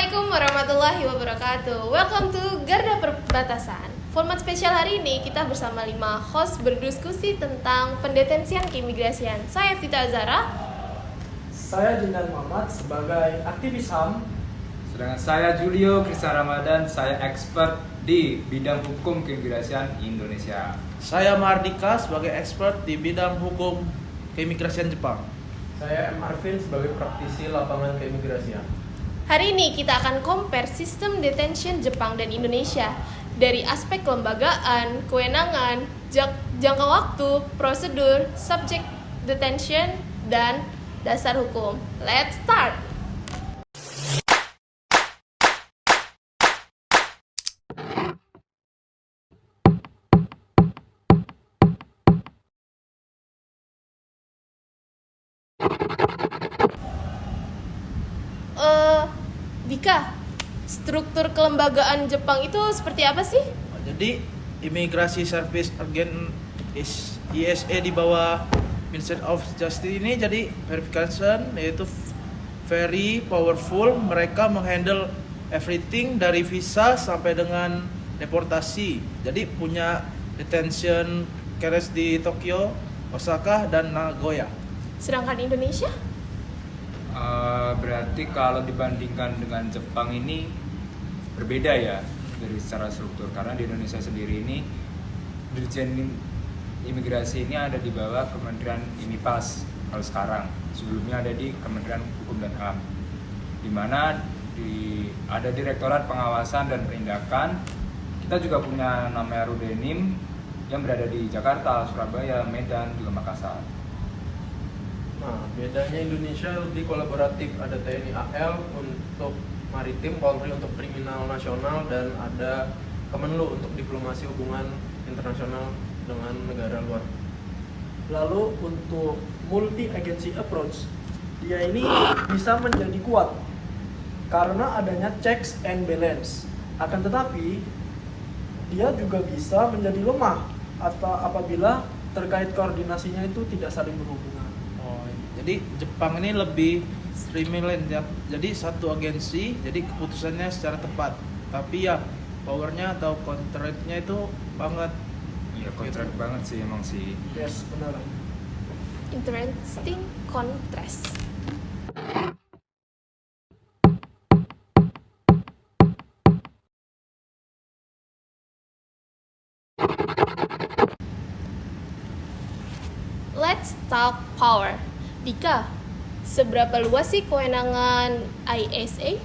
Assalamualaikum warahmatullahi wabarakatuh. Welcome to Garda Perbatasan. Format spesial hari ini kita bersama 5 host berdiskusi tentang pendetensian keimigrasian. Saya Vita Azara. Saya Jindan Muhammad sebagai aktivis HAM. Sedangkan saya Julio Krista Ramadan, saya expert di bidang hukum keimigrasian Indonesia. Saya Mardika sebagai expert di bidang hukum keimigrasian Jepang. Saya M. Arvin sebagai praktisi lapangan keimigrasian. Hari ini kita akan compare sistem detention Jepang dan Indonesia dari aspek kelembagaan, kewenangan, jangka waktu, prosedur, subjek detention, dan dasar hukum. Let's start! Dika, struktur kelembagaan Jepang itu seperti apa sih? Jadi Imigrasi Service Agent ISA di bawah Ministry of Justice ini jadi verification, yaitu very powerful. Mereka menghandle everything dari visa sampai dengan deportasi. Jadi punya detention case di Tokyo, Osaka, dan Nagoya. Sedangkan Indonesia? Berarti kalau dibandingkan dengan Jepang ini berbeda ya dari secara struktur, karena di Indonesia sendiri ini Dirjen Imigrasi ini ada di bawah Kementerian IMIPAS kalau sekarang. Sebelumnya ada di Kementerian Hukum dan HAM, di mana ada Direktorat Pengawasan dan Penindakan. Kita juga punya namanya Rudenim yang berada di Jakarta, Surabaya, Medan, juga Makassar. Nah, bedanya Indonesia lebih kolaboratif. Ada TNI AL untuk maritim, Polri untuk kriminal nasional, dan ada Kemenlu untuk diplomasi hubungan internasional dengan negara luar. Lalu untuk multi agency approach, dia ini bisa menjadi kuat karena adanya checks and balance. Akan tetapi dia juga bisa menjadi lemah atau apabila terkait koordinasinya itu tidak saling berhubungan. Jadi Jepang ini lebih streamlined ya. Jadi satu agensi, jadi keputusannya secara tepat. Tapi ya powernya atau kontraknya itu banget. Iya, kontrak banget sih emang sih. Yes, benar. Interesting contrast. Let's talk power. Dika, seberapa luas sih kewenangan ISA?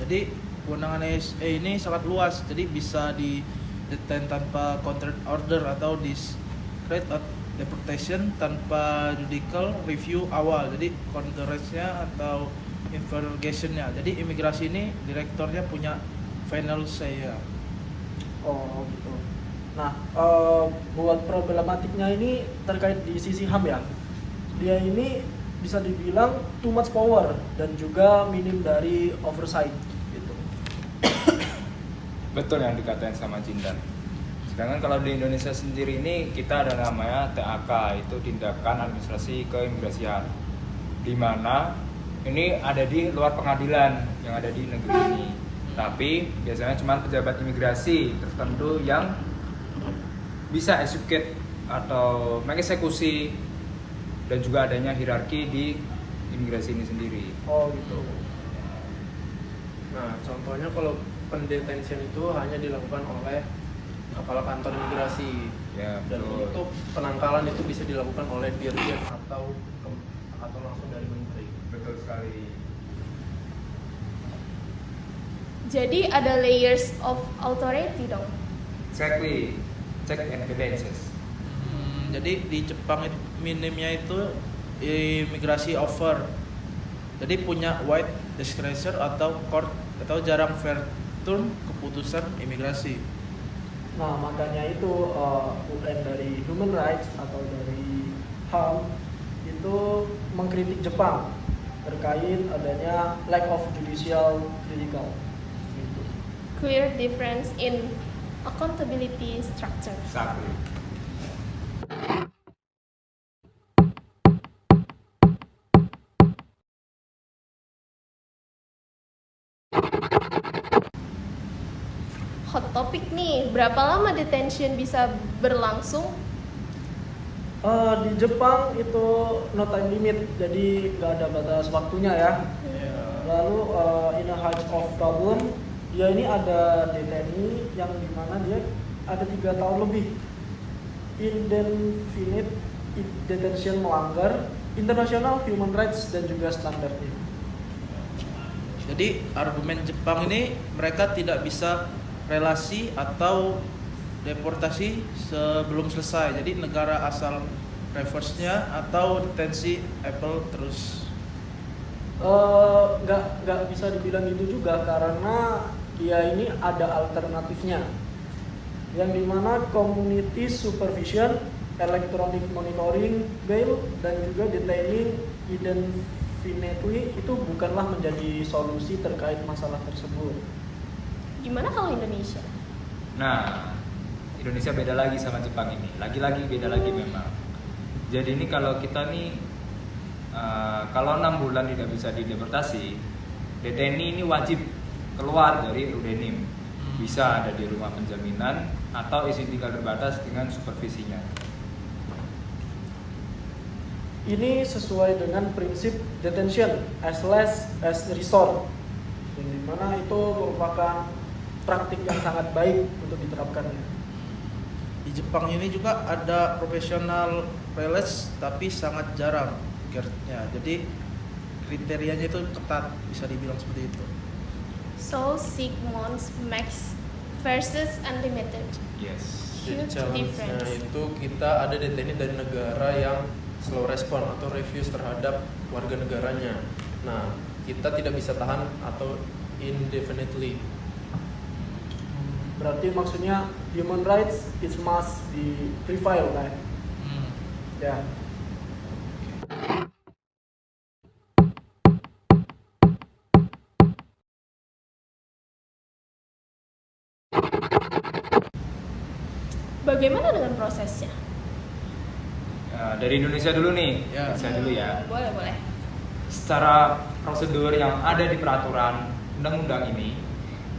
Jadi kewenangan ISA ini sangat luas. Jadi bisa di detain tanpa contract order atau discreet deportation tanpa judicial review awal. Jadi contractnya atau investigationnya. Jadi imigrasi ini direktornya punya final say ya. Oh gitu. Nah, buat problematiknya ini terkait di sisi HAM ya. Dia ini bisa dibilang too much power dan juga minim dari oversight gitu. Betul yang dikatain sama Jindan. Sedangkan kalau di Indonesia sendiri ini kita ada namanya TAK, itu Tindakan Administrasi Keimigrasian, di mana ini ada di luar pengadilan yang ada di negeri ini. Tapi biasanya cuma pejabat imigrasi tertentu yang bisa execute atau mengeksekusi, dan juga adanya hierarki di imigrasi ini sendiri. Oh gitu. Nah, contohnya kalau pendetensian itu hanya dilakukan oleh kepala kantor imigrasi. Ya, Dan betul. untuk penangkalan itu bisa dilakukan oleh dirjen atau langsung dari menteri. Betul sekali. Jadi ada layers of authority dong. Exactly. Check and balances. Jadi di Jepang itu minimnya itu imigrasi over. Jadi punya wide discretion atau court atau jarang fair turn keputusan imigrasi. Nah, makanya itu UN dari Human Rights atau dari HAM itu mengkritik Jepang terkait adanya lack of judicial critical. Gitu. Clear difference in accountability structure. Exactly. Hot topic nih, berapa lama detention bisa berlangsung? Di Jepang itu no time limit, jadi nggak ada batas waktunya ya. Lalu in a height of problem, dia ini ada detainee yang dimana dia ada 3 tahun lebih. Indefinite detention melanggar international human rights dan juga standarnya. Jadi argumen Jepang ini mereka tidak bisa relasi atau deportasi sebelum selesai. Jadi negara asal reverse-nya atau detensi Apple terus. Nggak bisa dibilang gitu juga karena dia ini ada alternatifnya, yang dimana community supervision, electronic monitoring, bail, dan juga detaining indefinitely itu bukanlah menjadi solusi terkait masalah tersebut. Gimana kalau Indonesia? Nah, Indonesia beda lagi sama Jepang ini. Lagi-lagi beda lagi memang. Jadi ini kalau kita nih, kalau 6 bulan tidak bisa dideportasi, detainee ini wajib keluar dari Rudenim. Bisa ada di rumah penjaminan atau izin tinggal terbatas dengan supervisinya. Ini sesuai dengan prinsip detention as last as resort, yang dimana itu merupakan praktik yang sangat baik untuk diterapkannya. Di Jepang ini juga ada profesional release tapi sangat jarang guardnya. Jadi kriterianya itu ketat, bisa dibilang seperti itu. So 6 months max versus unlimited. Yes. Huge Challenge-nya difference. itu kita ada detainee dari negara yang slow respon atau reviews terhadap warga negaranya. Nah, kita tidak bisa tahan atau indefinitely. Berarti maksudnya human rights it must be prevail, kan? Ya. Bagaimana dengan prosesnya? Dari Indonesia dulu nih, Ya. Indonesia dulu ya. Boleh. Secara prosedur yang ada di peraturan undang-undang ini,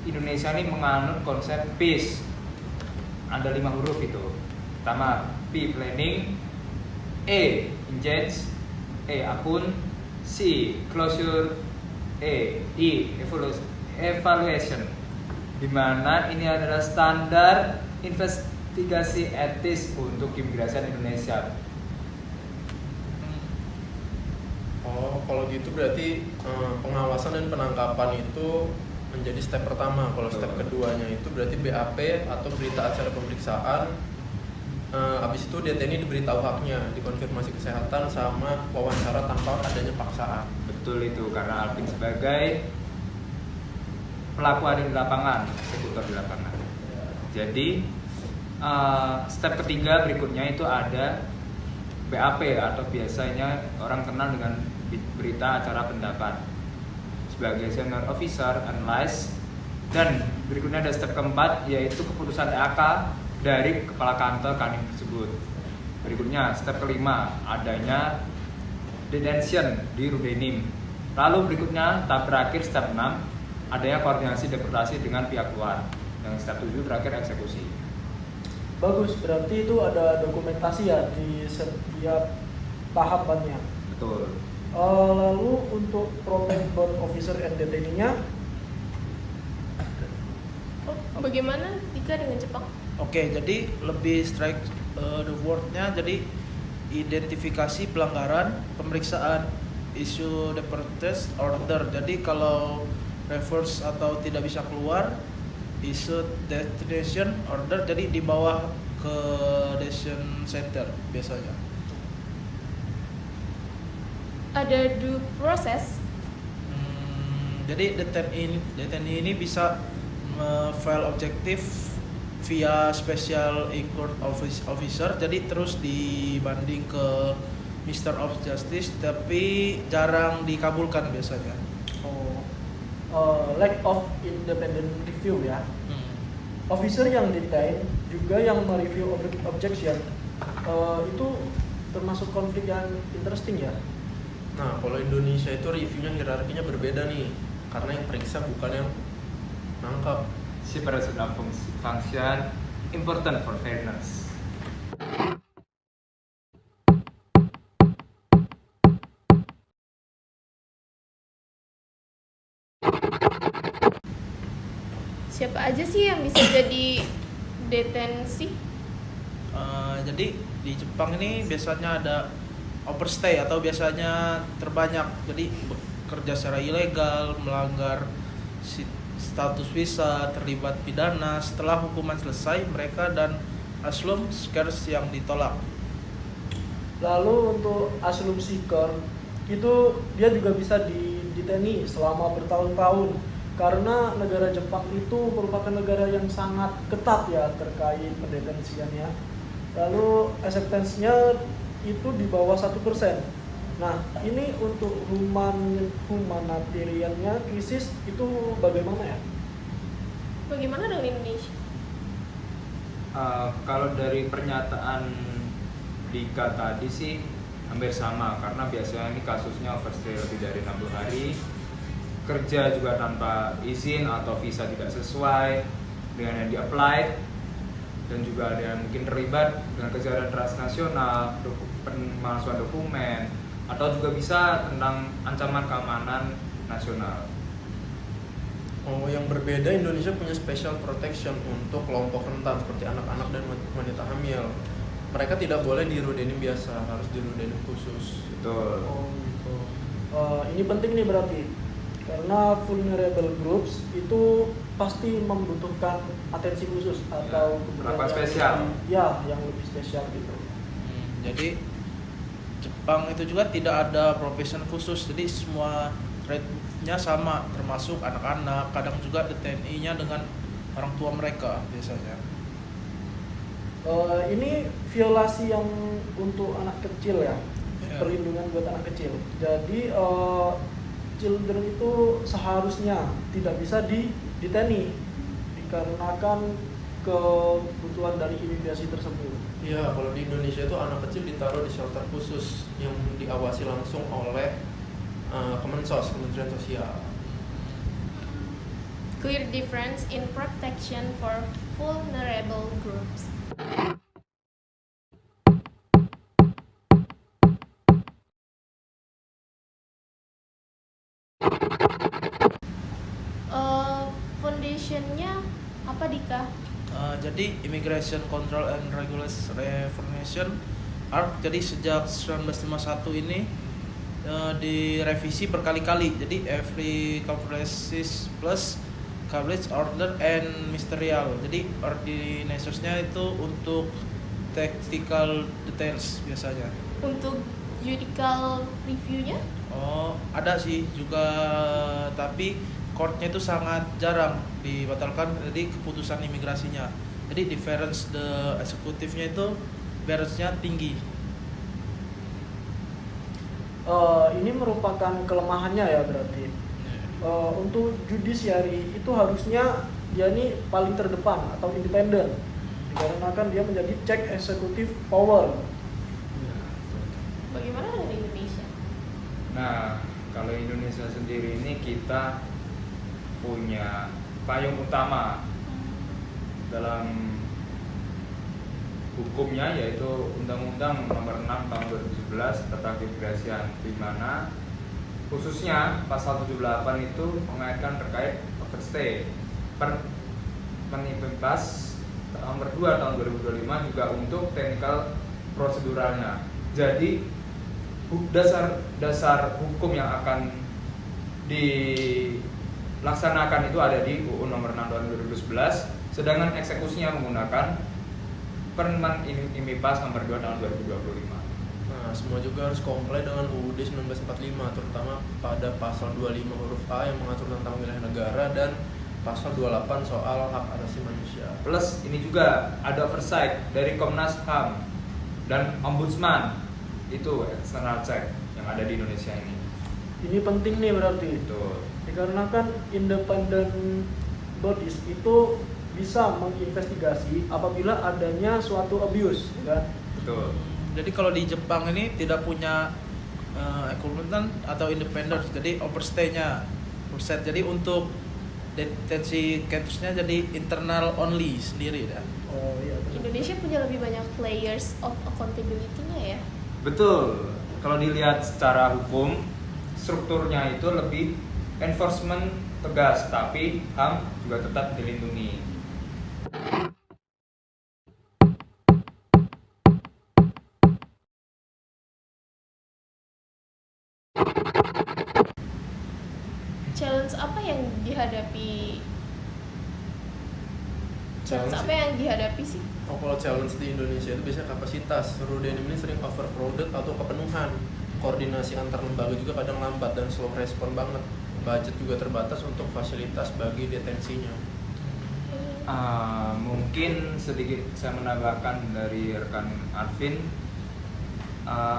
Indonesia ini menganut konsep PIS. Ada 5 huruf itu. Pertama, P planning, E engage, E akun, C closure, I evaluation. Di mana ini adalah standar investigasi etis untuk keimigrasian Indonesia. Oh, kalau gitu berarti pengawasan dan penangkapan itu menjadi step pertama. Kalau step keduanya itu berarti BAP atau berita acara pemeriksaan. Habis itu detainee diberitahu haknya, dikonfirmasi kesehatan sama wawancara tanpa adanya paksaan. Betul itu, karena Alvin sebagai pelaku ada di lapangan, eksekutor di lapangan. Jadi step ketiga berikutnya itu ada BAP atau biasanya orang kenal dengan berita acara pendapat sebagai senior officer analyst, dan berikutnya ada step keempat yaitu keputusan TAK dari kepala kantor Kadin tersebut. Berikutnya step kelima adanya detention di Rudenim. Lalu berikutnya tahap terakhir step 6 adanya koordinasi deportasi dengan pihak luar. Yang step 7 terakhir eksekusi. Bagus, berarti itu ada dokumentasi ya di setiap tahapannya. Betul. Lalu untuk protect both officer and detainee-nya, Bagaimana jika dengan Jepang? Oke, jadi lebih strike the word-nya, jadi identifikasi pelanggaran, pemeriksaan, isu deportation order. Jadi kalau reverse atau tidak bisa keluar, isu detention order, jadi di bawah ke detention center biasanya. Ada due process. Jadi detainee ini bisa file objektif via special court officer, jadi terus dibanding ke Minister of Justice, tapi jarang dikabulkan biasanya. lack of independent review ya. Officer yang detain juga yang mereview objection, itu termasuk konflik yang interesting ya. Nah, kalau Indonesia itu reviewnya hierarkinya berbeda nih. karena yang periksa bukan yang nangkap. Separation of function important for fairness. Siapa aja sih yang bisa jadi detensi? Jadi di Jepang ini biasanya ada overstay atau biasanya terbanyak. Jadi bekerja secara ilegal, melanggar status visa, terlibat pidana. Setelah hukuman selesai, mereka dan asylum seekers yang ditolak. Lalu untuk asylum seeker itu dia juga bisa diteni selama bertahun-tahun karena negara Jepang itu merupakan negara yang sangat ketat ya terkait pendetensiannya. Lalu acceptance-nya itu di bawah 1%. Nah, ini untuk humanitariannya krisis itu bagaimana ya? Bagaimana dengan Indonesia? Kalau dari pernyataan Dika tadi sih hampir sama, karena biasanya ini kasusnya overstay lebih dari 60 hari, kerja juga tanpa izin atau visa tidak sesuai dengan yang di-apply, dan juga ada yang mungkin terlibat dengan kejahatan transnasional, pemalsuan dokumen, atau juga bisa tentang ancaman keamanan nasional. Oh, yang berbeda, Indonesia punya special protection untuk kelompok rentan seperti anak-anak dan wanita hamil. Mereka tidak boleh dirudenim biasa, harus dirudenim khusus. Betul. Oh gitu. Ini penting nih berarti karena vulnerable groups itu pasti membutuhkan atensi khusus atau perlakuan spesial. Yang lebih spesial gitu. Jadi Jepang itu juga tidak ada profession khusus, jadi semua rate-nya sama, termasuk anak-anak, kadang juga deteni-nya dengan orang tua mereka biasanya. Ini violasi yang untuk anak kecil ya, perlindungan buat anak kecil. Jadi children itu seharusnya tidak bisa diteni dikarenakan kebutuhan dari imigrasi tersebut. Ya, kalau di Indonesia itu anak kecil ditaruh di shelter khusus yang diawasi langsung oleh Kemensos, Kementerian Sosial. Clear difference in protection for vulnerable groups. Foundationnya apa Dika? Jadi Immigration Control and Regulation Reformation ARC, jadi sejak 1951 ini direvisi berkali-kali. Jadi every conferences plus coverage order and ministerial. Jadi ordinances-nya itu untuk technical details biasanya. Untuk judicial review-nya? Oh, ada sih juga, tapi court-nya itu sangat jarang dibatalkan, jadi keputusan imigrasinya. Jadi difference the eksekutifnya itu barriers-nya tinggi. Ini merupakan kelemahannya ya berarti. Untuk judiciary itu harusnya dia ini paling terdepan atau independen dikarenakan dia menjadi check executive power. Bagaimana dengan Indonesia? Nah, kalau Indonesia sendiri ini kita punya payung utama dalam hukumnya, yaitu Undang-Undang Nomor 6 Tahun 2011 tentang Keimigrasian, di mana khususnya pasal 78 itu mengaitkan terkait overstay. Permen Pas Nomor 2 Tahun 2025 juga untuk technical proseduralnya. Jadi dasar hukum yang akan dilaksanakan itu ada di UU Nomor 6 Tahun 2011, sedangkan eksekusinya menggunakan Permen Pas Nomor 2 Tahun 2025. Nah, semua juga harus comply dengan UUD 1945, terutama pada pasal 25 huruf A yang mengatur tentang wilayah negara dan pasal 28 soal hak asasi manusia. Plus ini juga ada oversight dari Komnas HAM dan Ombudsman, itu external check yang ada di Indonesia ini. Ini penting nih berarti. Betul. Dikarenakan independent bodies itu bisa menginvestigasi apabila adanya suatu abuse, kan? Betul. Jadi kalau di Jepang ini tidak punya equivalent atau independent, jadi overstay-nya Jadi untuk detensi kampusnya jadi internal only sendiri dah. Oh iya. benar. Indonesia punya lebih banyak layers of accountability-nya ya. Betul. Kalau dilihat secara hukum, strukturnya itu lebih enforcement tegas, tapi HAM juga tetap dilindungi. Challenge apa yang dihadapi? Challenge Challenge apa yang dihadapi sih? Oh, kalau challenge di Indonesia itu biasanya kapasitas. Rudenim ini sering overcrowded atau kepenuhan. Koordinasi antar lembaga juga kadang lambat dan slow respon banget. Budget juga terbatas untuk fasilitas bagi detensinya. Mungkin sedikit saya menambahkan dari rekan Arvin.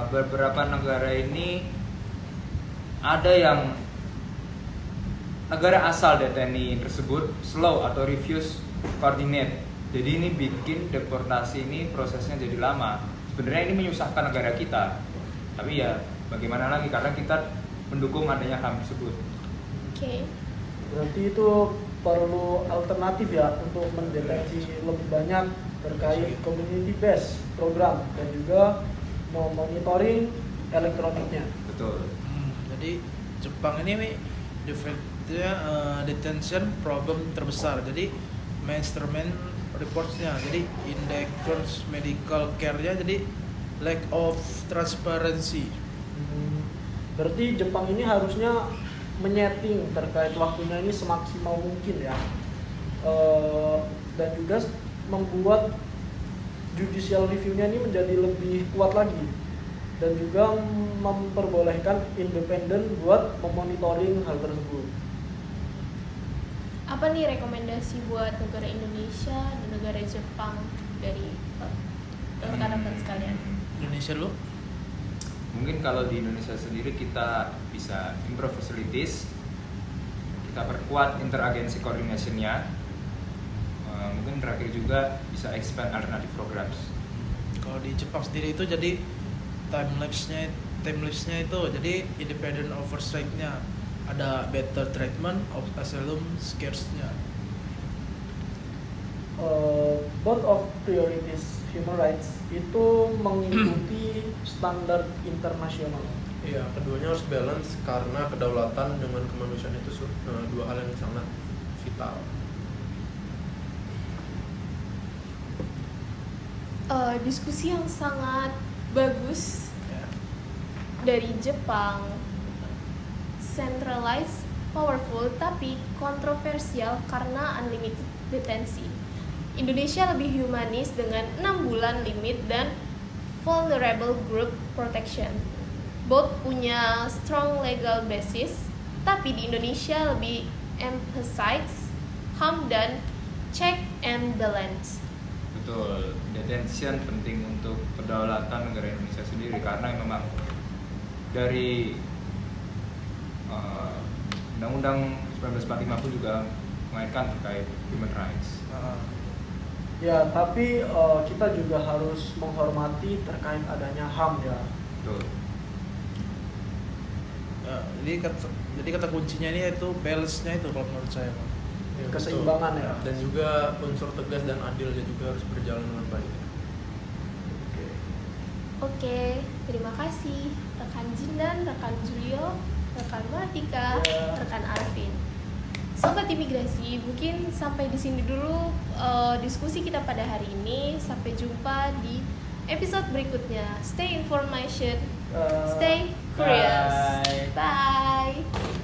Beberapa negara ini ada yang negara asal deteni tersebut slow atau refuse coordinate. Jadi ini bikin deportasi ini prosesnya jadi lama. Sebenarnya ini menyusahkan negara kita. Tapi ya bagaimana lagi karena kita mendukung adanya HAM tersebut. Oke. Berarti itu perlu alternatif ya untuk mendeteksi lebih banyak terkait community based program dan juga monitoring elektroniknya. Betul. Jadi Jepang ini developnya detention problem terbesar. Jadi mainstream reportsnya, jadi indexers medical care-nya, jadi lack of transparency. Berarti Jepang ini harusnya menyeting terkait waktunya ini semaksimal mungkin ya. Dan juga membuat judicial review-nya ini menjadi lebih kuat lagi. Dan juga memperbolehkan independen buat memonitoring hal tersebut. Apa nih rekomendasi buat negara Indonesia dan negara Jepang dari rekan-rekan sekalian? Indonesia dulu. Mungkin kalau di Indonesia sendiri kita bisa improve facilities, kita perkuat interagency coordination-nya. Mungkin terakhir juga bisa expand alternative programs. Kalau di Jepang sendiri itu jadi time lapse-nya itu jadi independent oversight-nya, ada better treatment of asylum seekers-nya. Both of priorities human rights itu mengikuti standar internasional. Iya, keduanya harus balance karena kedaulatan dengan kemanusiaan itu dua hal yang sangat vital. Diskusi yang sangat bagus Ya. dari Jepang, centralized, powerful, tapi kontroversial karena unlimited detensi. Indonesia lebih humanis dengan 6 bulan limit dan vulnerable group protection. Both punya strong legal basis, tapi di Indonesia lebih emphasize HAM dan check and balance. Betul, detention penting untuk kedaulatan negara Indonesia sendiri karena memang dari Undang-Undang 1945 pun juga mengaitkan terkait human rights. Ya, tapi kita juga harus menghormati terkait adanya HAM ya. Betul. Ya, jadi kata kuncinya ini yaitu balance-nya itu kalau menurut saya. Ya, Keseimbangan betul. ya. Dan juga unsur tegas dan adilnya juga harus berjalan dengan baik. Oke, terima kasih rekan Jindan, rekan Julio, rekan Martika, Ya. rekan Arvin. Sobat Imigrasi, mungkin sampai di sini dulu diskusi kita pada hari ini. Sampai jumpa di episode berikutnya. Stay information, stay curious. Bye. Bye.